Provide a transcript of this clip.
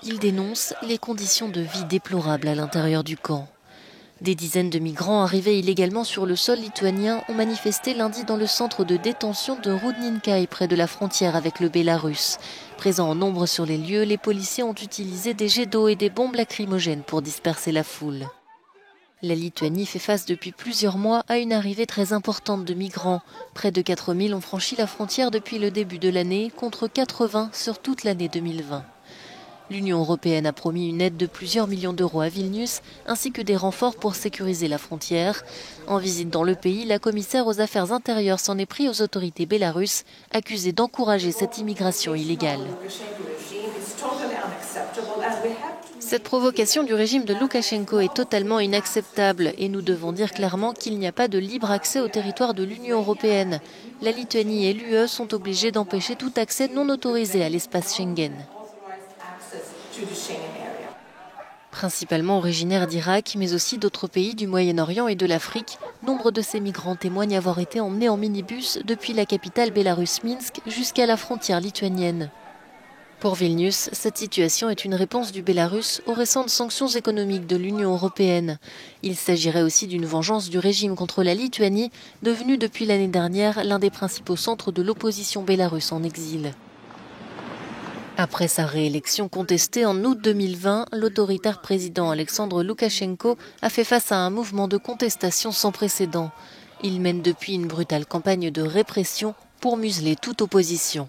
Il dénonce les conditions de vie déplorables à l'intérieur du camp. Des dizaines de migrants arrivés illégalement sur le sol lituanien ont manifesté lundi dans le centre de détention de Rudninkai, près de la frontière avec le Bélarus. Présents en nombre sur les lieux, les policiers ont utilisé des jets d'eau et des bombes lacrymogènes pour disperser la foule. La Lituanie fait face depuis plusieurs mois à une arrivée très importante de migrants. Près de 4000 ont franchi la frontière depuis le début de l'année, contre 80 sur toute l'année 2020. L'Union européenne a promis une aide de plusieurs millions d'euros à Vilnius, ainsi que des renforts pour sécuriser la frontière. En visite dans le pays, la commissaire aux affaires intérieures s'en est pris aux autorités bélarusses, accusées d'encourager cette immigration illégale. Cette provocation du régime de Loukachenko est totalement inacceptable et nous devons dire clairement qu'il n'y a pas de libre accès au territoire de l'Union européenne. La Lituanie et l'UE sont obligés d'empêcher tout accès non autorisé à l'espace Schengen. Principalement originaires d'Irak, mais aussi d'autres pays du Moyen-Orient et de l'Afrique, nombre de ces migrants témoignent avoir été emmenés en minibus depuis la capitale bélarusse Minsk jusqu'à la frontière lituanienne. Pour Vilnius, cette situation est une réponse du Bélarus aux récentes sanctions économiques de l'Union européenne. Il s'agirait aussi d'une vengeance du régime contre la Lituanie, devenue depuis l'année dernière l'un des principaux centres de l'opposition bélarusse en exil. Après sa réélection contestée en août 2020, l'autoritaire président Alexandre Loukachenko a fait face à un mouvement de contestation sans précédent. Il mène depuis une brutale campagne de répression pour museler toute opposition.